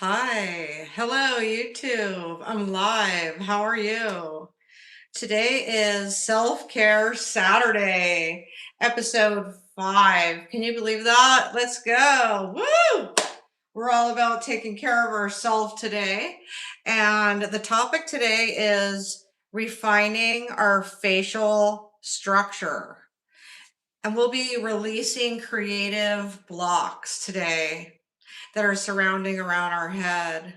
Hi, hello YouTube. I'm live. How are you? Today is Self-Care Saturday, episode 5. Can you believe that? Let's go. Woo! We're all about taking care of ourselves today. And the topic today is refining our facial structure. And we'll be releasing creative blocks today that are surrounding around our head.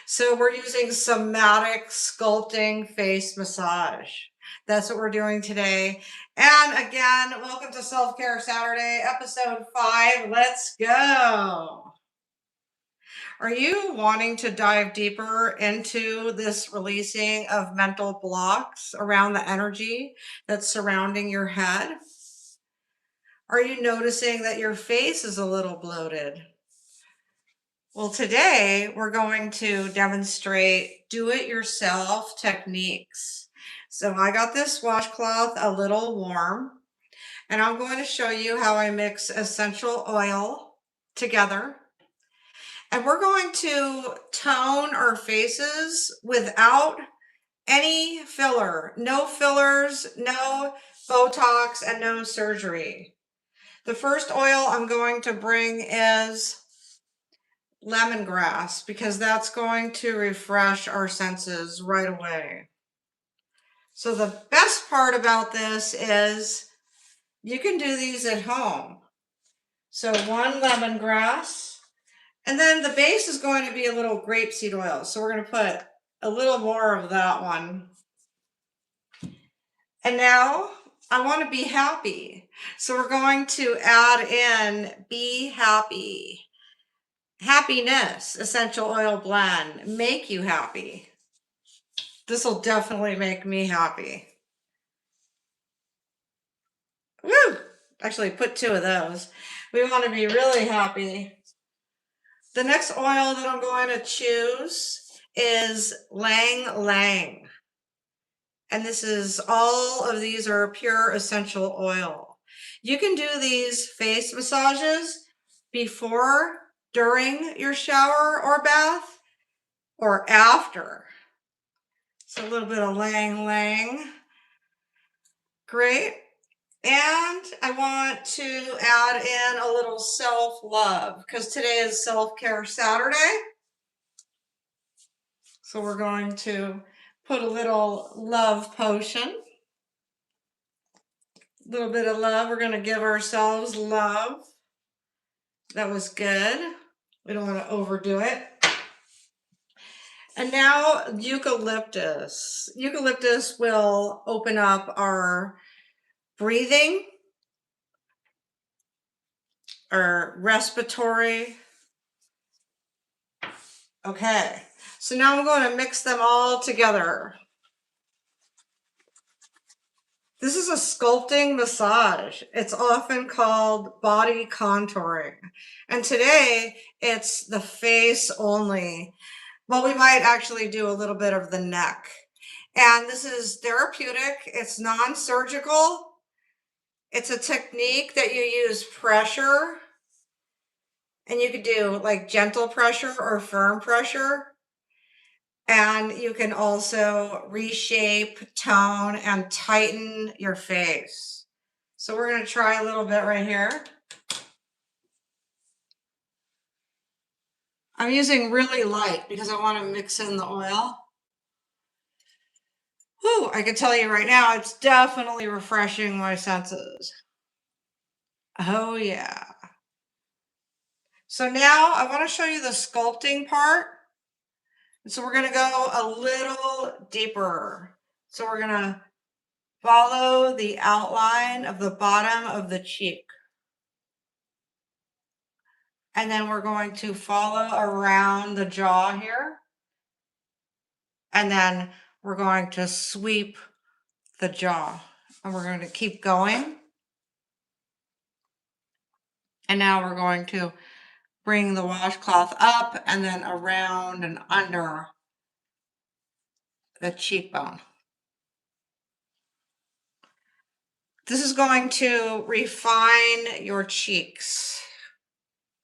So we're using somatic sculpting face massage. That's what we're doing today. And again, welcome to Self-Care Saturday, episode 5. Let's go. Are you wanting to dive deeper into this releasing of mental blocks around the energy that's surrounding your head? Are you noticing that your face is a little bloated? Well, today we're going to demonstrate do-it-yourself techniques. So I got this washcloth a little warm, and I'm going to show you how I mix essential oil together. And we're going to tone our faces without any filler, no fillers, no Botox, and no surgery. The first oil I'm going to bring is lemongrass, because that's going to refresh our senses right away. So the best part about this is you can do these at home. So 1 lemongrass, and then the base is going to be a little grapeseed oil. So we're going to put a little more of that one. And now I want to be happy. So we're going to add in Be Happy. Happiness essential oil blend. Make you happy. This will definitely make me happy. Woo! Actually, put 2 of those. We want to be really happy. The next oil that I'm going to choose is Lang Lang. And this is, all of these are pure essential oil. You can do these face massages before, during your shower or bath, or after. So a little bit of Lang Lang. Great. And I want to add in a little self-love, because today is Self-Care Saturday. So we're going to put a little love potion. A little bit of love. We're going to give ourselves love. That was good. We don't want to overdo it. And now eucalyptus. Eucalyptus will open up our breathing, our respiratory. Okay, so now I'm going to mix them all together. This is a sculpting massage. It's often called body contouring. And today it's the face only. Well, we might actually do a little bit of the neck. And this is therapeutic. It's non-surgical. It's a technique that you use pressure. And you could do like gentle pressure or firm pressure. And you can also reshape, tone, and tighten your face. So we're going to try a little bit right here. I'm using really light because I want to mix in the oil. Whew, I can tell you right now, it's definitely refreshing my senses. Oh yeah. So now I want to show you the sculpting part. So we're going to go a little deeper. So we're going to follow the outline of the bottom of the cheek. And then we're going to follow around the jaw here. And then we're going to sweep the jaw. And we're going to keep going. And now we're going to bring the washcloth up and then around and under the cheekbone. This is going to refine your cheeks.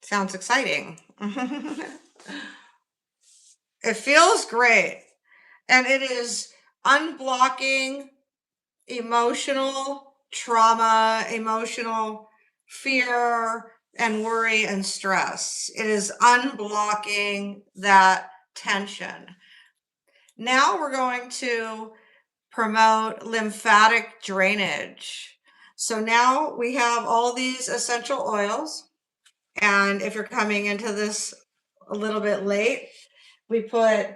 Sounds exciting. It feels great. And it is unblocking emotional trauma, emotional fear, and worry and stress. It is unblocking that tension. Now we're going to promote lymphatic drainage. So now we have all these essential oils. And if you're coming into this a little bit late, we put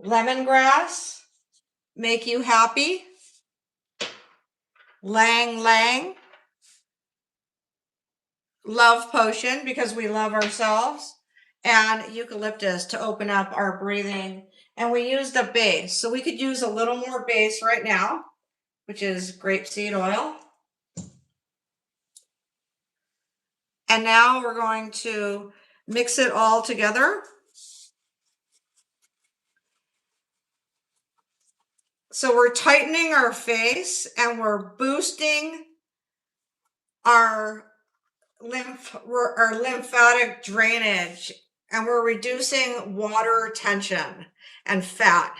lemongrass, make you happy, lang lang, love potion because we love ourselves, and eucalyptus to open up our breathing. And we used a base. So we could use a little more base right now, which is grapeseed oil. And now we're going to mix it all together. So we're tightening our face and we're boosting our lymphatic drainage, and we're reducing water tension and fat,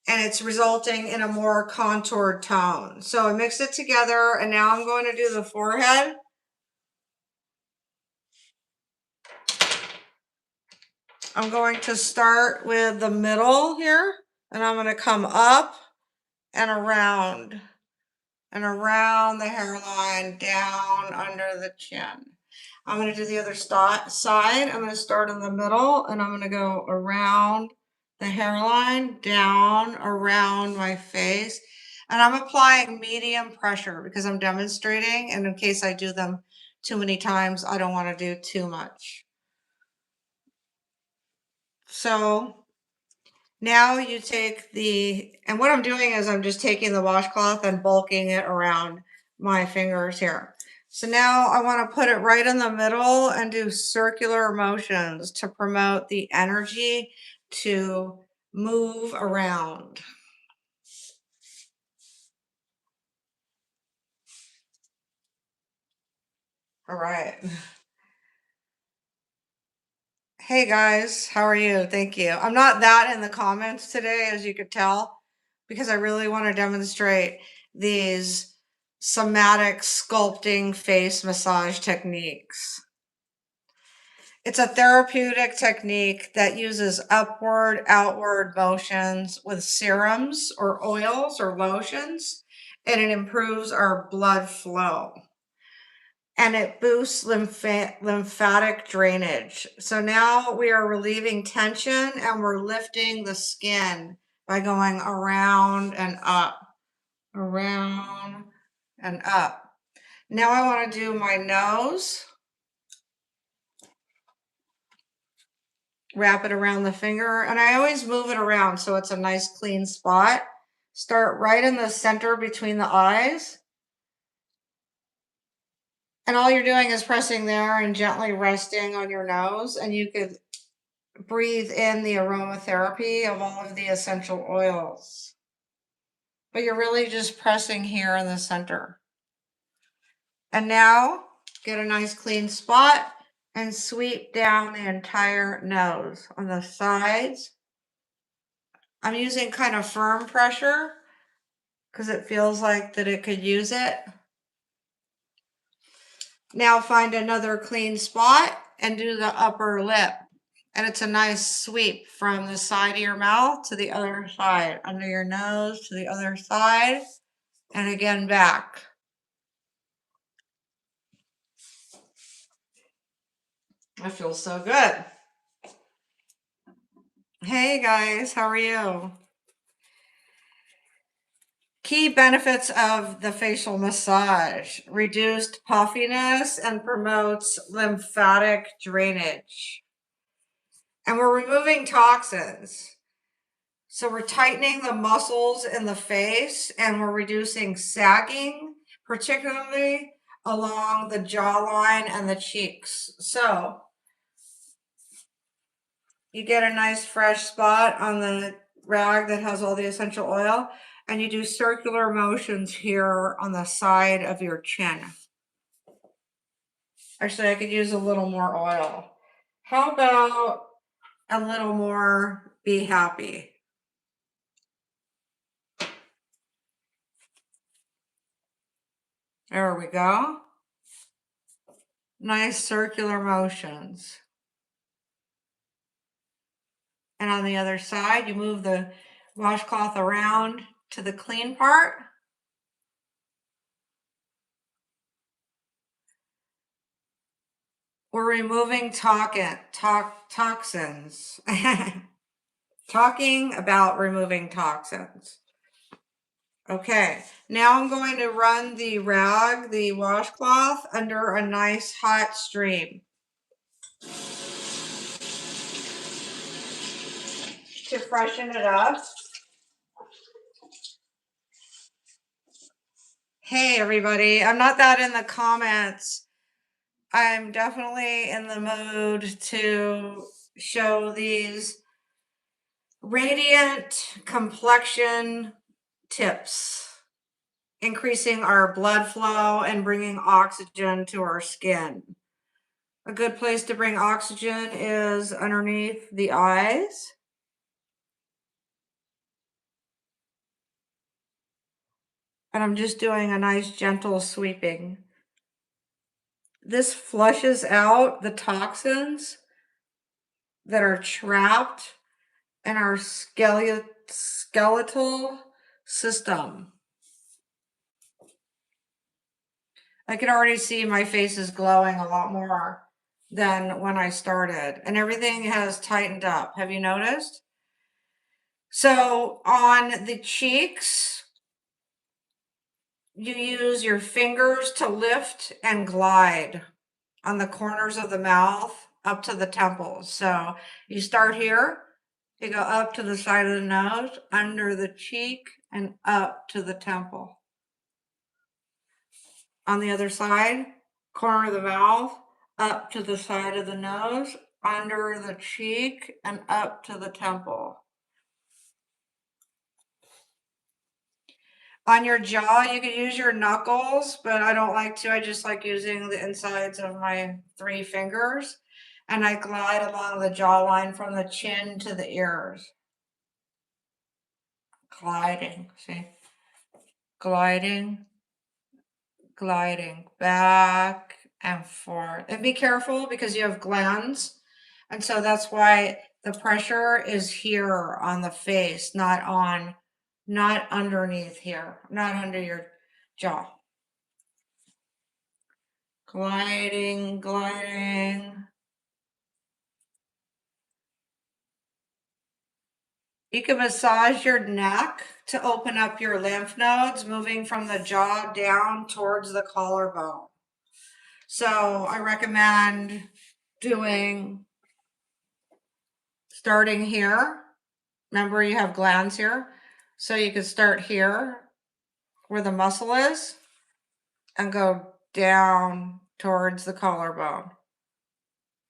and it's resulting in a more contoured tone. So I mixed it together, and now I'm going to do the forehead. I'm going to start with the middle here, and I'm going to come up and around the hairline, down under the chin. I'm going to do the other side. I'm going to start in the middle, and I'm going to go around the hairline, down around my face. And I'm applying medium pressure because I'm demonstrating, and in case I do them too many times, I don't want to do too much. So now you take and what I'm doing is I'm just taking the washcloth and bulking it around my fingers here. So now I want to put it right in the middle and do circular motions to promote the energy to move around. All right. Hey guys, how are you? Thank you. I'm not that in the comments today, as you could tell, because I really want to demonstrate these somatic sculpting face massage techniques. It's a therapeutic technique that uses upward, outward motions with serums or oils or lotions, and it improves our blood flow. And it boosts lymphatic drainage. So now we are relieving tension and we're lifting the skin by going around and up, around and up. Now I want to do my nose. Wrap it around the finger, and I always move it around so it's a nice clean spot. Start right in the center between the eyes. And all you're doing is pressing there and gently resting on your nose, and you could breathe in the aromatherapy of all of the essential oils. But you're really just pressing here in the center. And now get a nice clean spot and sweep down the entire nose on the sides. I'm using kind of firm pressure because it feels like that it could use it. Now find another clean spot and do the upper lip. And it's a nice sweep from the side of your mouth to the other side, under your nose to the other side, and again back. That feels so good. Hey guys, how are you? Key benefits of the facial massage: reduced puffiness and promotes lymphatic drainage. And we're removing toxins. So we're tightening the muscles in the face and we're reducing sagging, particularly along the jawline and the cheeks. So you get a nice fresh spot on the rag that has all the essential oil, and you do circular motions here on the side of your chin. Actually, I could use a little more oil. How about a little more be happy. There we go. Nice circular motions. And on the other side, you move the washcloth around to the clean part. We're removing toxins. Talking about removing toxins. Okay, now I'm going to run the rag, the washcloth, under a nice hot stream to freshen it up. Hey everybody, I'm not that in the comments. I'm definitely in the mood to show these radiant complexion tips, increasing our blood flow and bringing oxygen to our skin. A good place to bring oxygen is underneath the eyes. And I'm just doing a nice gentle sweeping. This flushes out the toxins that are trapped in our skeletal system. I can already see my face is glowing a lot more than when I started, and everything has tightened up. Have you noticed? So on the cheeks, you use your fingers to lift and glide on the corners of the mouth up to the temples. So you start here, you go up to the side of the nose, under the cheek, and up to the temple. On the other side, corner of the mouth, up to the side of the nose, under the cheek, and up to the temple. On your jaw, you could use your knuckles, but I don't like to. I just like using the insides of my 3 fingers. And I glide along the jawline from the chin to the ears. Gliding, see? Gliding, gliding, back and forth. And be careful because you have glands. And so that's why the pressure is here on the face, not underneath here, not under your jaw. Gliding, gliding. You can massage your neck to open up your lymph nodes, moving from the jaw down towards the collarbone. So I recommend starting here. Remember, you have glands here. So you can start here where the muscle is and go down towards the collarbone.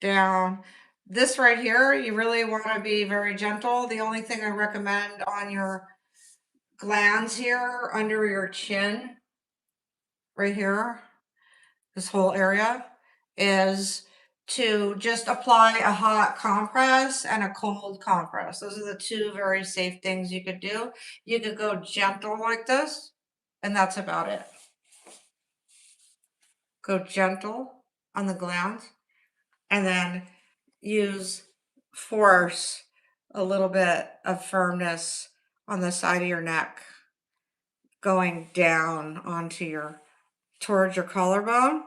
Down. This right here, you really want to be very gentle. The only thing I recommend on your glands here under your chin, right here, this whole area, is to just apply a hot compress and a cold compress. Those are the 2 very safe things you could do. You could go gentle like this, and that's about it. Go gentle on the glands, and then use force, a little bit of firmness on the side of your neck, going down towards your collarbone.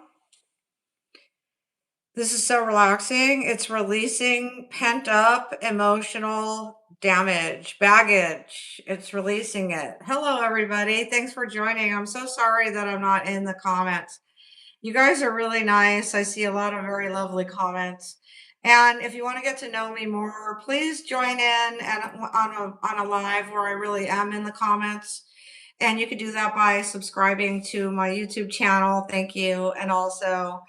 This is so relaxing. It's releasing pent up emotional baggage. It's releasing it. Hello, everybody. Thanks for joining. I'm so sorry that I'm not in the comments. You guys are really nice. I see a lot of very lovely comments. And if you want to get to know me more, please join in on a live where I really am in the comments. And you can do that by subscribing to my YouTube channel. Thank you. And also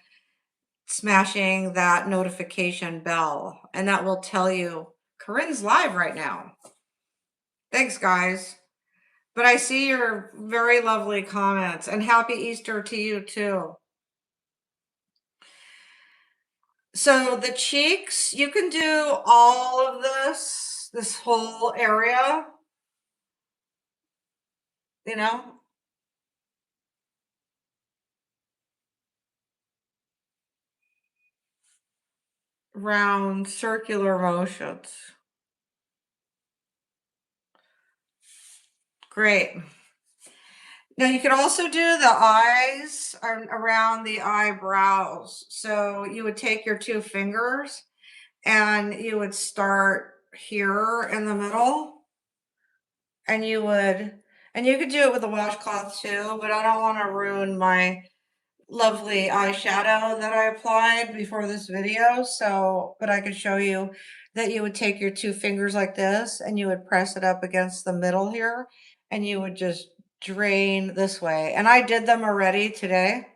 smashing that notification bell. And that will tell you Corinne's live right now. Thanks, guys. But I see your very lovely comments. And happy Easter to you, too. So the cheeks, you can do all of this whole area, you know, round circular motions. Great. Now you could also do the eyes around the eyebrows. So you would take your two fingers and you would start here in the middle and you could do it with a washcloth too, but I don't want to ruin my lovely eyeshadow that I applied before this video. So, but I could show you that you would take your two fingers like this and you would press it up against the middle here and you would just drain this way. And I did them already today.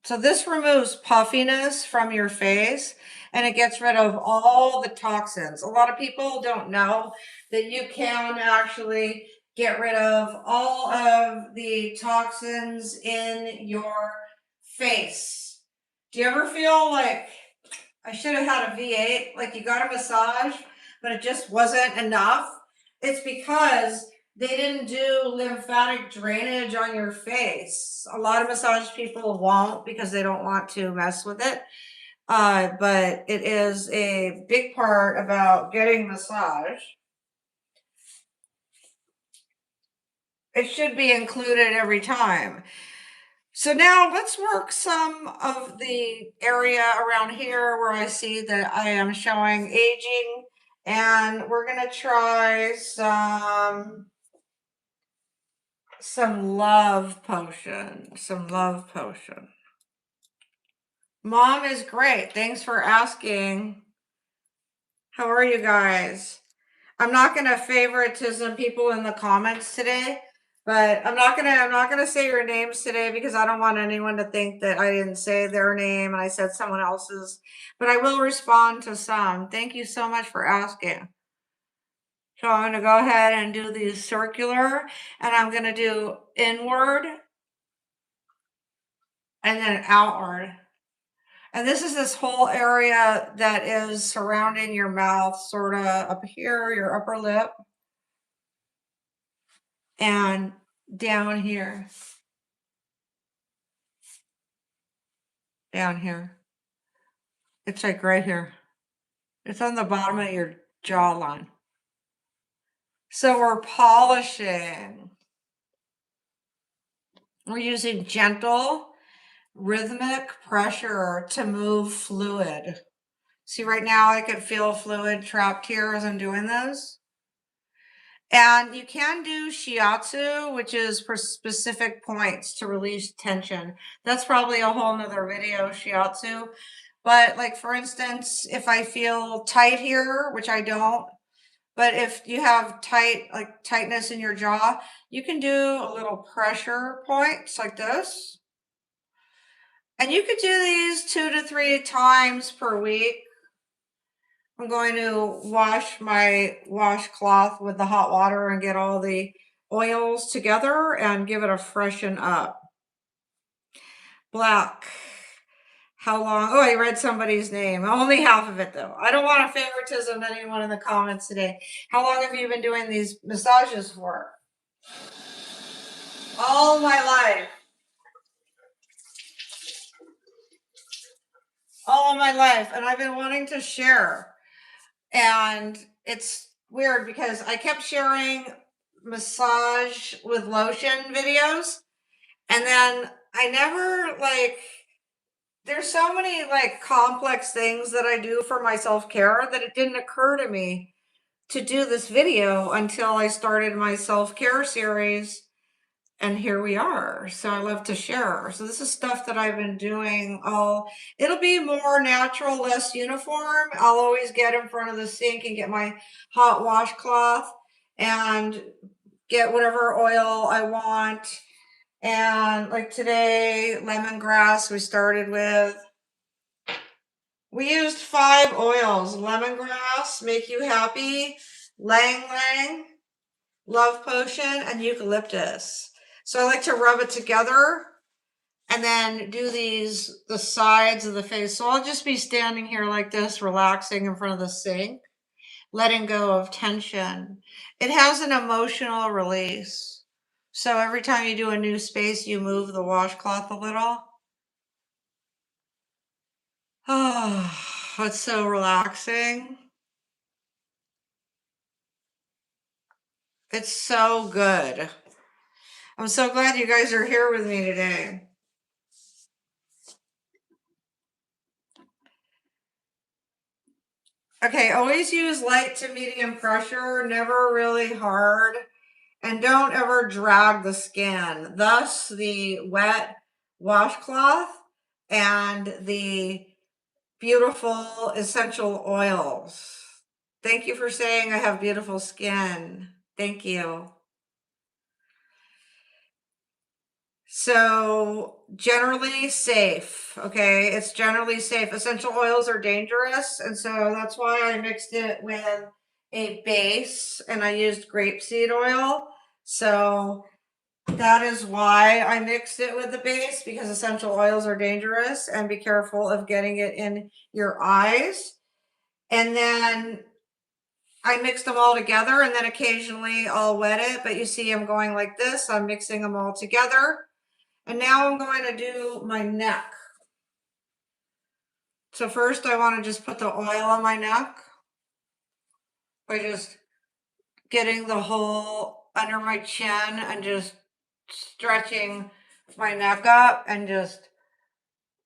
So this removes puffiness from your face and it gets rid of all the toxins. A lot of people don't know that you can actually get rid of all of the toxins in your face. Do you ever feel like I should have had a V8, like you got a massage, but it just wasn't enough? It's because they didn't do lymphatic drainage on your face. A lot of massage people won't because they don't want to mess with it. But it is a big part about getting massage. It should be included every time. So now let's work some of the area around here where I see that I am showing aging, and we're gonna try some love potion, some love potion. Mom is great. Thanks for asking. How are you guys? I'm not gonna favoritism people in the comments today, but I'm not gonna say your names today because I don't want anyone to think that I didn't say their name and I said someone else's, but I will respond to some. Thank you so much for asking. So I'm gonna go ahead and do the circular and I'm gonna do inward and then outward. And this is this whole area that is surrounding your mouth, sort of up here, your upper lip, and down here, down here. It's like right here. It's on the bottom of your jawline. So we're polishing. We're using gentle, rhythmic pressure to move fluid. See, right now I could feel fluid trapped here as I'm doing this. And you can do shiatsu, which is for specific points to release tension. That's probably a whole nother video, shiatsu. But like, for instance, if I feel tight here, which I don't, but if you have tightness in your jaw, you can do a little pressure points like this. And you could do these 2 to 3 times per week. I'm going to wash my washcloth with the hot water and get all the oils together and give it a freshen up. Black. How long? Oh, I read somebody's name. Only half of it though. I don't want a favoritism to anyone in the comments today. How long have you been doing these massages for? All my life. All my life. And I've been wanting to share. And it's weird because I kept sharing massage with lotion videos. And then I never there's so many complex things that I do for my self-care that it didn't occur to me to do this video until I started my self-care series. And here we are. So I love to share. So this is stuff that I've been doing it'll be more natural, less uniform. I'll always get in front of the sink and get my hot washcloth and get whatever oil I want. And like today, lemongrass we started with. We used 5 oils: lemongrass, make you happy, lang lang, love potion, and eucalyptus. So I like to rub it together and then do the sides of the face. So I'll just be standing here like this, relaxing in front of the sink, letting go of tension. It has an emotional release. So every time you do a new space, you move the washcloth a little. Oh, it's so relaxing. It's so good. I'm so glad you guys are here with me today. Okay, always use light to medium pressure, never really hard, and don't ever drag the skin. Thus, the wet washcloth and the beautiful essential oils. Thank you for saying I have beautiful skin. Thank you. So generally safe, okay? It's generally safe. Essential oils are dangerous, and so that's why I mixed it with a base and I used grapeseed oil. So that is why I mixed it with the base, because essential oils are dangerous, and be careful of getting it in your eyes. And then I mixed them all together, and then occasionally I'll wet it, but you see I'm going like this. I'm mixing them all together. And now I'm going to do my neck. So first I want to just put the oil on my neck by just getting the whole under my chin and just stretching my neck up and just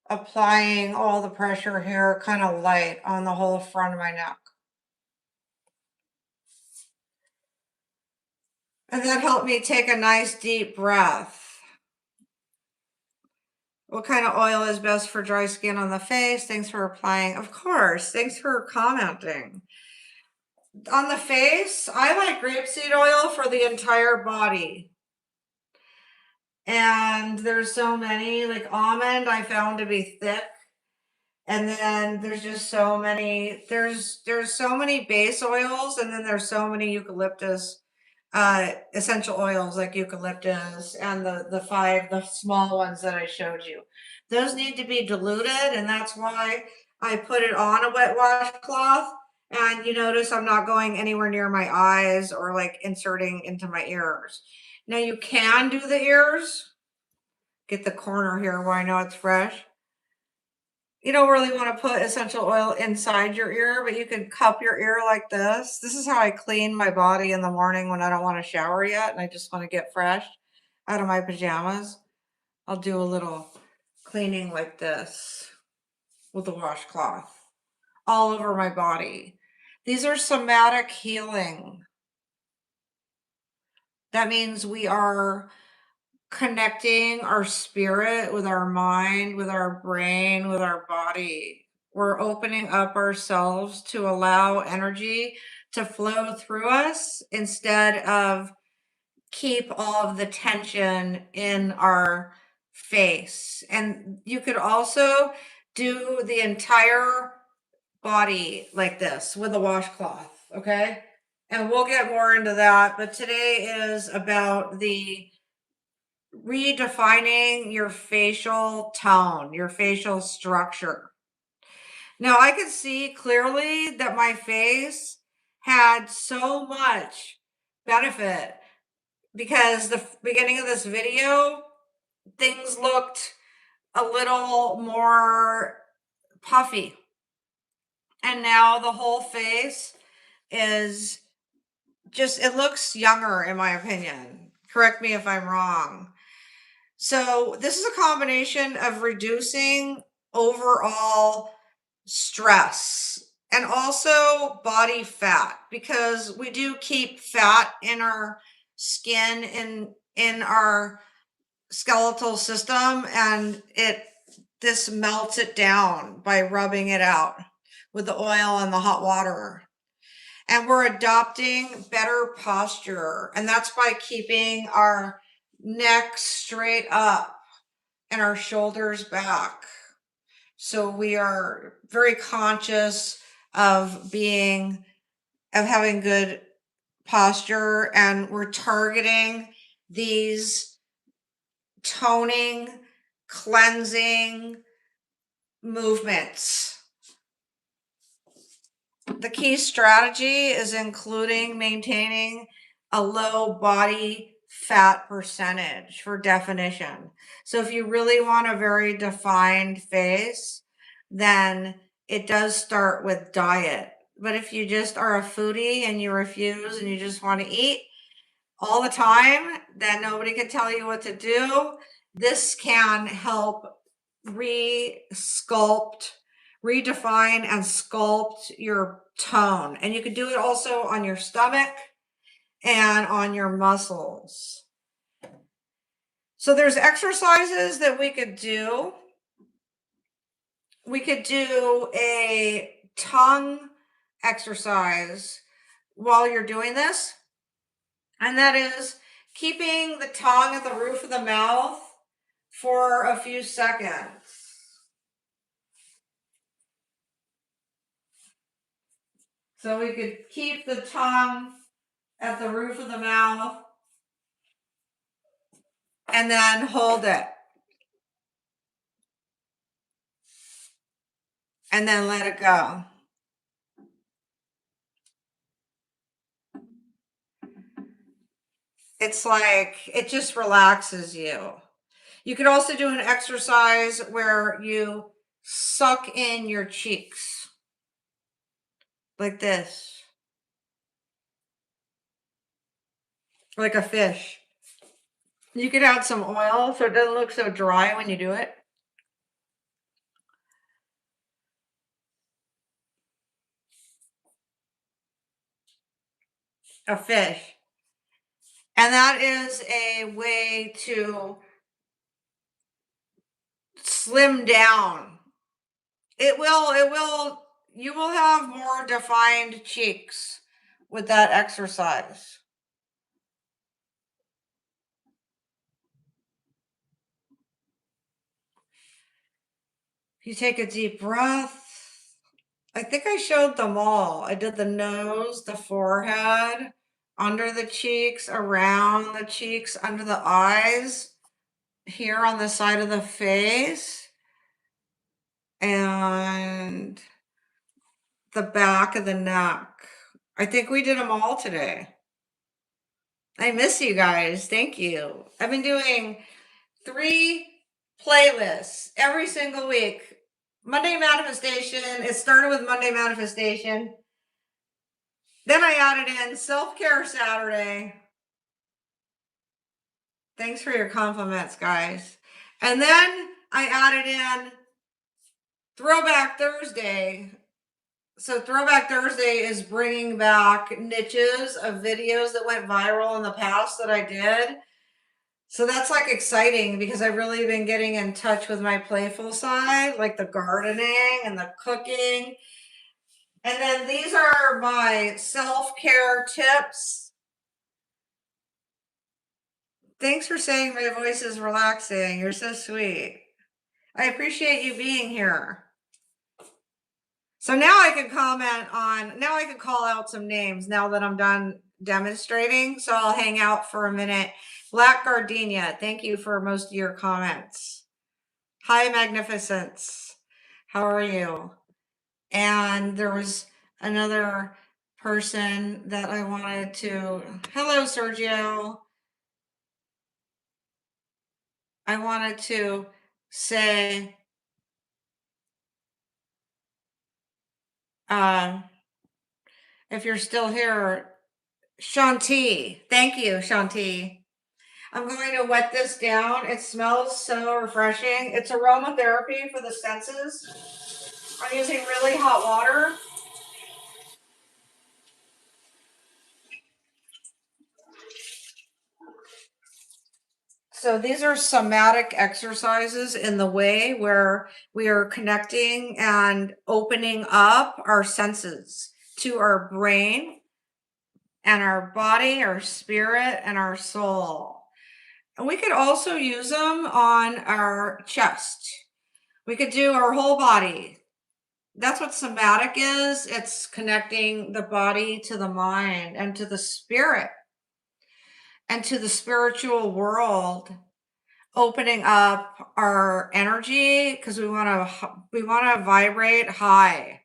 applying all the pressure here kind of light on the whole front of my neck. And that helped me take a nice deep breath. What kind of oil is best for dry skin on the face? Thanks for applying. Of course. Thanks for commenting. On the face, I like grapeseed oil for the entire body. And there's so many, like almond I found to be thick. And then there's just so many, there's so many base oils, and then there's so many eucalyptus essential oils like eucalyptus and the small ones that I showed you. Those need to be diluted, and that's why I put it on a wet washcloth. And you notice I'm not going anywhere near my eyes or like inserting into my ears. Now you can do the ears. Get the corner here where I know it's fresh. You don't really want to put essential oil inside your ear, but you can cup your ear like this. This is how I clean my body in the morning when I don't want to shower yet and I just want to get fresh out of my pajamas. I'll do a little cleaning like this with a washcloth all over my body. These are somatic healing. That means we are connecting our spirit with our mind, with our brain, with our body. We're opening up ourselves to allow energy to flow through us instead of keep all of the tension in our face. And you could also do the entire body like this with a washcloth, okay? And we'll get more into that, but today is about the redefining your facial tone, your facial structure. Now, I could see clearly that my face had so much benefit because the beginning of this video, things looked a little more puffy. And now the whole face is just, it looks younger, in my opinion. Correct me if I'm wrong. So this is a combination of reducing overall stress and also body fat, because we do keep fat in our skin, in our skeletal system, and this melts it down by rubbing it out with the oil and the hot water. And we're adopting better posture, and that's by keeping our neck straight up and our shoulders back. So we are very conscious of having good posture, and we're targeting these toning cleansing movements. The key strategy is including maintaining a low body fat percentage for definition. So if you really want a very defined face, then it does start with diet. But if you just are a foodie and you refuse and you just want to eat all the time, then nobody can tell you what to do. This can help re-sculpt, redefine and sculpt your tone. And you can do it also on your stomach and on your muscles. So there's exercises that we could do. We could do a tongue exercise while you're doing this. And that is keeping the tongue at the roof of the mouth for a few seconds. So we could keep the tongue at the roof of the mouth and then hold it. And then let it go. It's like, it just relaxes you. You could also do an exercise where you suck in your cheeks like this, like a fish. You could add some oil so it doesn't look so dry when you do it. A fish. And that is a way to slim down. You will have more defined cheeks with that exercise. You take a deep breath. I think I showed them all. I did the nose, the forehead, under the cheeks, around the cheeks, under the eyes, here on the side of the face, and the back of the neck. I think we did them all today. I miss you guys. Thank you. I've been doing 3 playlists every single week. Monday Manifestation. It started with Monday Manifestation. Then I added in Self-Care Saturday. Thanks for your compliments, guys. And then I added in Throwback Thursday. So Throwback Thursday is bringing back niches of videos that went viral in the past that I did. So that's like exciting because I've really been getting in touch with my playful side, like the gardening and the cooking. And then these are my self-care tips. Thanks for saying my voice is relaxing. You're so sweet. I appreciate you being here. So now I can now I can call out some names now that I'm done demonstrating. So I'll hang out for a minute. Black Gardenia, thank you for most of your comments. Hi, Magnificence. How are you? And there was another person that I wanted to, hello, Sergio. I wanted to say, if you're still here, Shanti, thank you, Shanti. I'm going to wet this down. It smells so refreshing. It's aromatherapy for the senses. I'm using really hot water. So these are somatic exercises in the way where we are connecting and opening up our senses to our brain and our body, our spirit, and our soul. And we could also use them on our chest. We could do our whole body. That's what somatic is. It's connecting the body to the mind and to the spirit and to the spiritual world. opening up our energy because we want to vibrate high.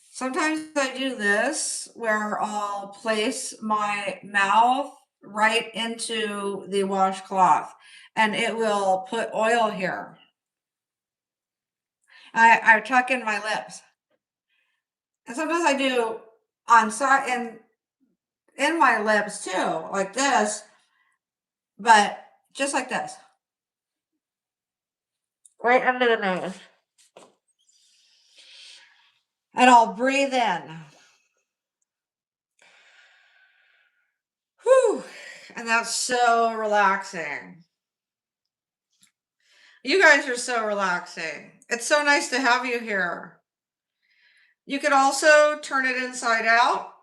Sometimes I do this where I'll place my mouth right into the washcloth and it will put oil here. I tuck in my lips. And sometimes I do on side and in my lips too, like this, but just like this. Right under the nose. And I'll breathe in. Whew. And that's so relaxing. You guys are so relaxing. It's so nice to have you here. You could also turn it inside out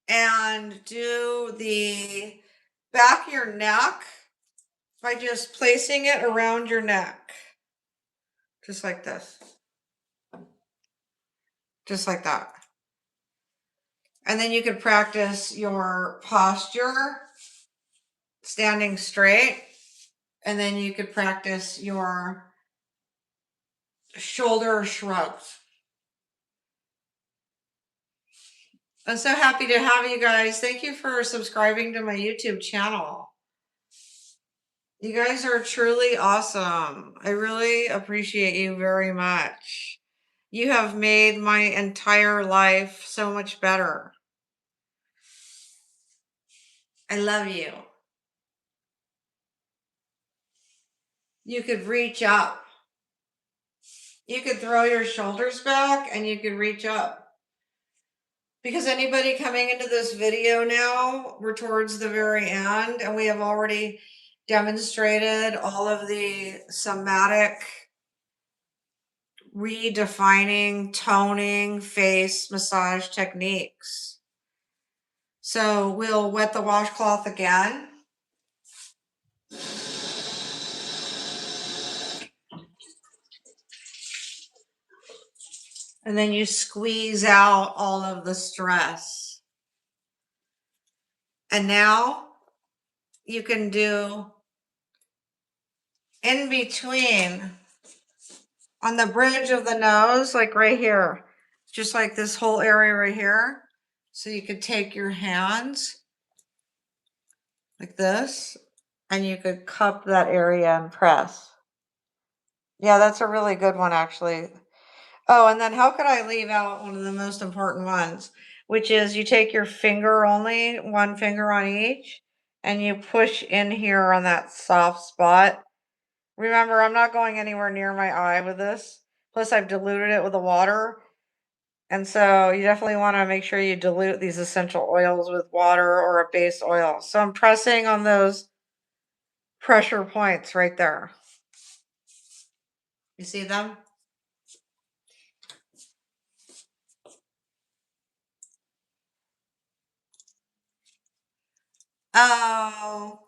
and do the back of your neck by just placing it around your neck. Just like this. Just like that. And then you could practice your posture, standing straight. And then you could practice your shoulder shrugs. I'm so happy to have you guys. Thank you for subscribing to my YouTube channel. You guys are truly awesome. I really appreciate you very much. You have made my entire life so much better. I love you. You could reach up. You could throw your shoulders back and you could reach up. Because anybody coming into this video now, we're towards the very end and we have already demonstrated all of the somatic redefining, toning, face massage techniques. So we'll wet the washcloth again. And then you squeeze out all of the stress. And now you can do in between on the bridge of the nose, like right here, just like this whole area right here. So you could take your hands like this and you could cup that area and press. Yeah, that's a really good one, actually. Oh, and then how could I leave out one of the most important ones, which is you take your finger only, one finger on each, and you push in here on that soft spot. Remember, I'm not going anywhere near my eye with this. Plus, I've diluted it with the water. And so you definitely want to make sure you dilute these essential oils with water or a base oil. So I'm pressing on those pressure points right there. You see them? Oh,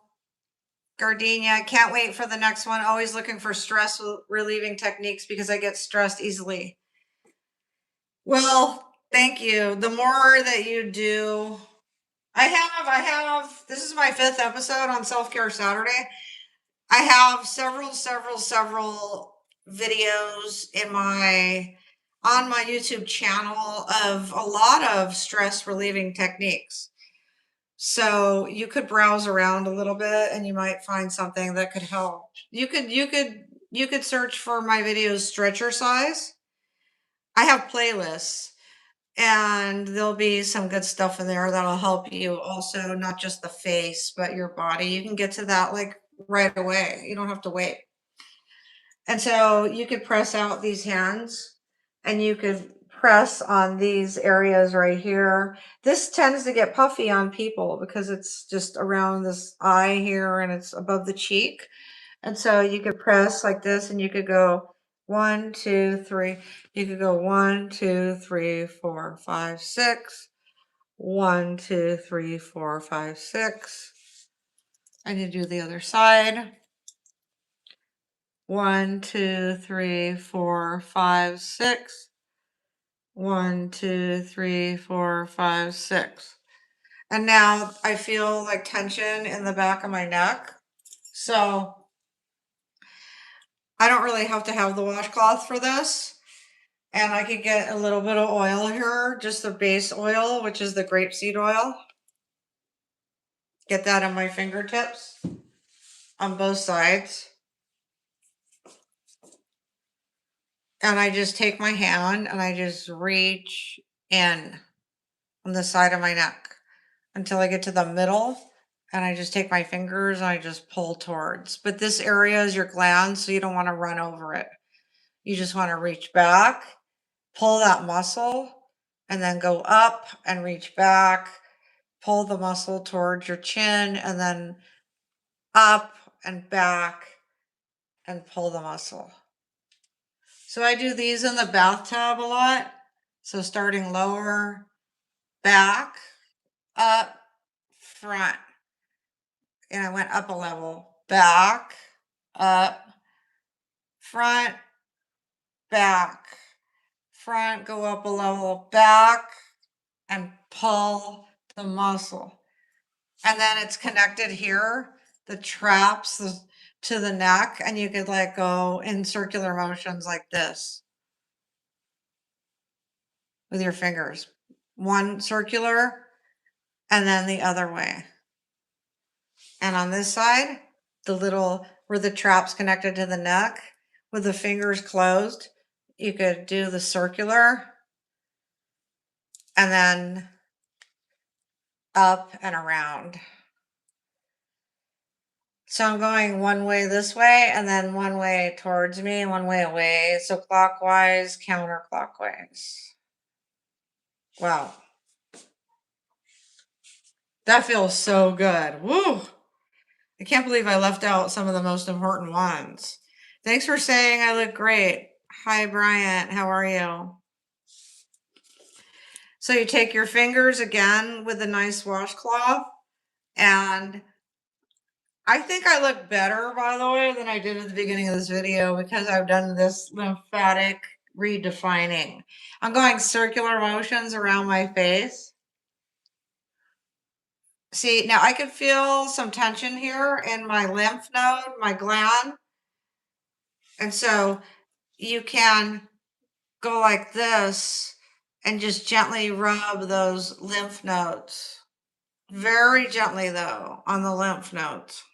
Gardenia, can't wait for the next one. Always looking for stress relieving techniques because I get stressed easily. Well, thank you. The more that you do, I have, this is my 5th episode on Self-Care Saturday. I have several videos on my YouTube channel of a lot of stress relieving techniques. So you could browse around a little bit and you might find something that could help. You could search for my videos stretcher size. I have playlists and there'll be some good stuff in there that'll help you also, not just the face, but your body. You can get to that like right away. You don't have to wait. And so you could press out these hands and you could press on these areas right here. This tends to get puffy on people because it's just around this eye here and it's above the cheek. And so you could press like this and you could go 1, 2, 3. You could go 1, 2, 3, 4, 5, 6. 1, 2, 3, 4, 5, 6. And you do the other side. 1, 2, 3, 4, 5, 6. 1, 2, 3, 4, 5, 6. And now I feel like tension in the back of my neck. So I don't really have to have the washcloth for this. And I could get a little bit of oil here, just the base oil, which is the grapeseed oil. Get that on my fingertips on both sides. And I just take my hand and I just reach in on the side of my neck until I get to the middle. And I just take my fingers and I just pull towards. But this area is your gland, so you don't want to run over it. You just want to reach back, pull that muscle, and then go up and reach back, pull the muscle towards your chin, and then up and back and pull the muscle. So I do these in the bathtub a lot. So starting lower, back, up, front. And I went up a level, back, up, front, back, front, go up a level, back, and pull the muscle. And then it's connected here, the traps to the neck, and you could like go in circular motions like this with your fingers. One circular and then the other way. And on this side, the little where the trap's connected to the neck, with the fingers closed, you could do the circular and then up and around. So I'm going one way this way and then one way towards me, one way away. So clockwise, counterclockwise. Wow. That feels so good. Woo! I can't believe I left out some of the most important ones. Thanks for saying I look great. Hi, Bryant. How are you? So you take your fingers again with a nice washcloth, and I think I look better, by the way, than I did at the beginning of this video because I've done this lymphatic redefining. I'm going circular motions around my face. See, now I can feel some tension here in my lymph node, my gland. And so you can go like this and just gently rub those lymph nodes. Very gently, though, on the lymph nodes.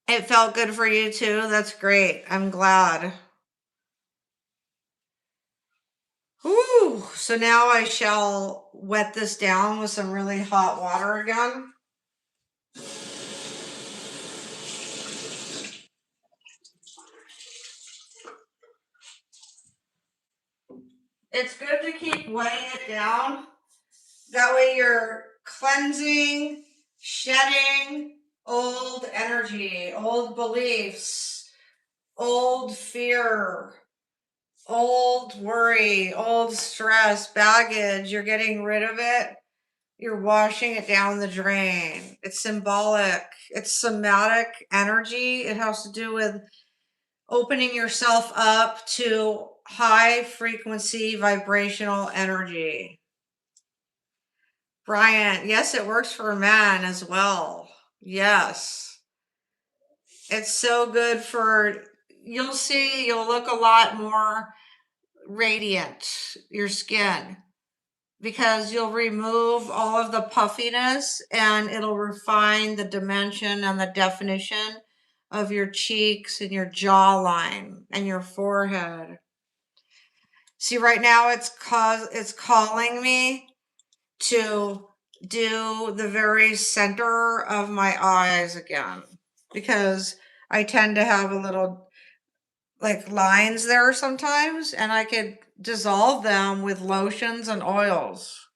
It felt good for you too. That's great. I'm glad. Whew. So now I shall wet this down with some really hot water again. It's good to keep wetting it down. That way you're cleansing, shedding old energy, old beliefs, old fear, old worry, old stress, baggage. You're getting rid of it. You're washing it down the drain. It's symbolic. It's somatic energy. It has to do with opening yourself up to high frequency vibrational energy. Brian, yes, it works for men as well. Yes. It's so good for, you'll see, you'll look a lot more radiant, your skin, because you'll remove all of the puffiness and it'll refine the dimension and the definition of your cheeks and your jawline and your forehead. See, right now it's calling me to do the very center of my eyes again, because I tend to have a little like lines there sometimes, and I could dissolve them with lotions and oils.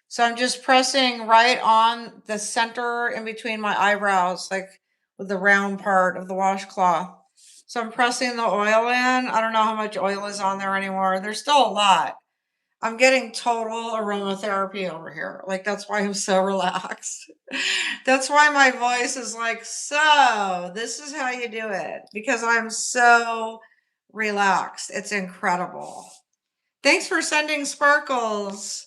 So I'm just pressing right on the center in between my eyebrows, like with the round part of the washcloth. So I'm pressing the oil in. I don't know how much oil is on there anymore. There's still a lot. I'm getting total aromatherapy over here. Like, that's why I'm so relaxed. That's why my voice is like, so this is how you do it, because I'm so relaxed. It's incredible. Thanks for sending sparkles.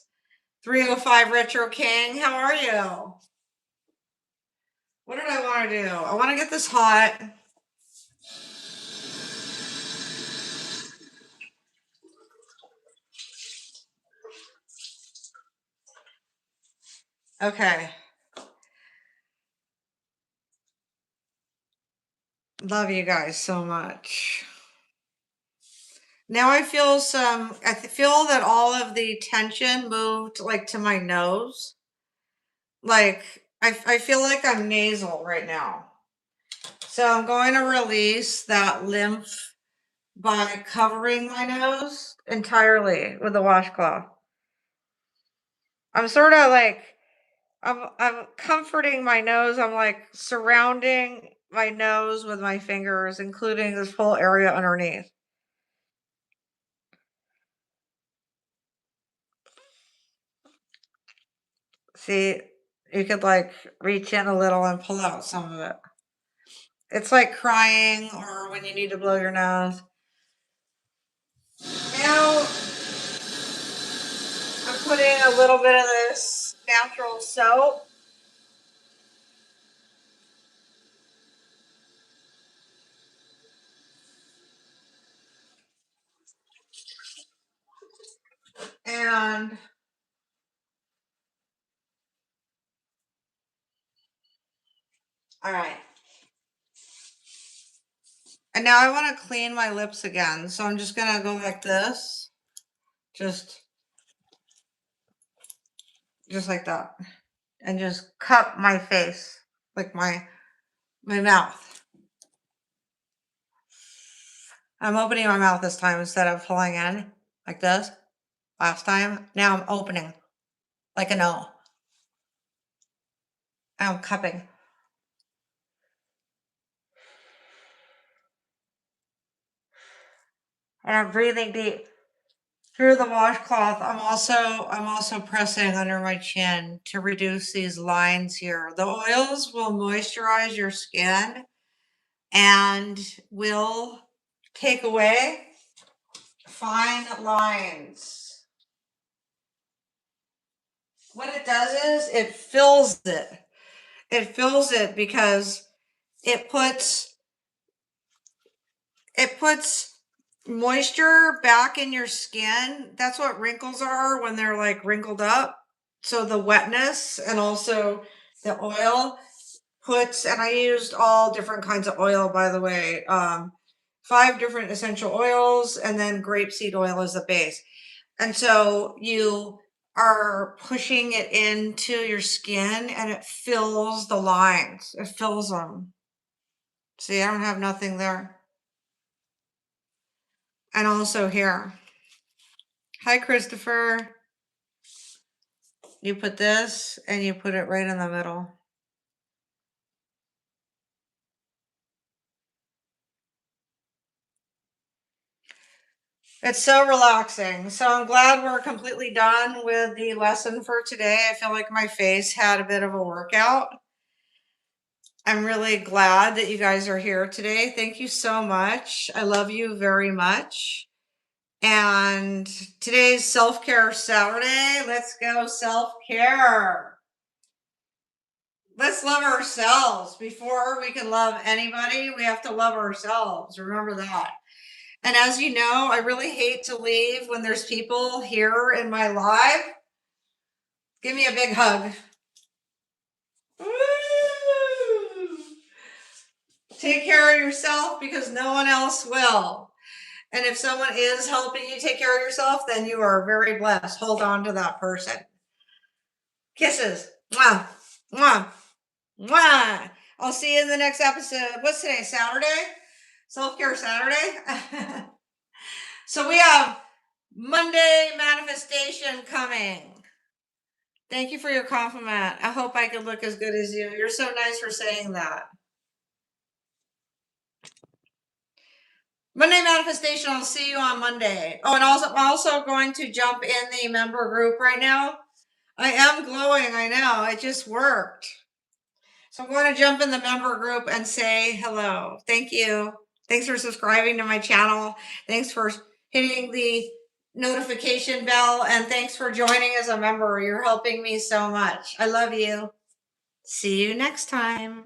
305 Retro King, how are you? What did I want to do? I want to get this hot. Okay. Love you guys so much. Now I feel I feel that all of the tension moved like to my nose. Like I feel like I'm nasal right now. So I'm going to release that lymph by covering my nose entirely with a washcloth. I'm sort of like I'm comforting my nose. I'm like surrounding my nose with my fingers, including this whole area underneath. See, you could like reach in a little and pull out some of it. It's like crying or when you need to blow your nose. Now I'm putting a little bit of this natural soap. And all right. And now I want to clean my lips again. So I'm just going to go like this. Just like that. And just cup my face, like my mouth. I'm opening my mouth this time instead of pulling in like this last time. Now I'm opening like an O. I'm cupping. And I'm breathing deep through the washcloth. I'm also pressing under my chin to reduce these lines here. The oils will moisturize your skin and will take away fine lines. What it does is it fills it. It fills it because it puts moisture back in your skin. That's what wrinkles are when they're like wrinkled up. So the wetness and also the oil puts, and I used all different kinds of oil, by the way, 5 different essential oils, and then grapeseed oil as the base. And so you are pushing it into your skin and it fills the lines. It fills them. See, I don't have nothing there. And also here. Hi, Christopher. You put this and you put it right in the middle. It's so relaxing. So I'm glad we're completely done with the lesson for today. I feel like my face had a bit of a workout. I'm really glad that you guys are here today. Thank you so much. I love you very much. And today's self-care Saturday. Let's go self-care. Let's love ourselves. Before we can love anybody, we have to love ourselves. Remember that. And as you know, I really hate to leave when there's people here in my live. Give me a big hug. Woo! Take care of yourself because no one else will. And if someone is helping you take care of yourself, then you are very blessed. Hold on to that person. Kisses. Mwah. Mwah. Mwah. I'll see you in the next episode. What's today? Saturday? Self-care Saturday? So we have Monday manifestation coming. Thank you for your compliment. I hope I can look as good as you. You're so nice for saying that. Monday manifestation. I'll see you on Monday. Oh, and also going to jump in the member group right now. I am glowing. I know. It just worked. So I'm going to jump in the member group and say hello. Thank you. Thanks for subscribing to my channel. Thanks for hitting the notification bell, and thanks for joining as a member. You're helping me so much. I love you. See you next time.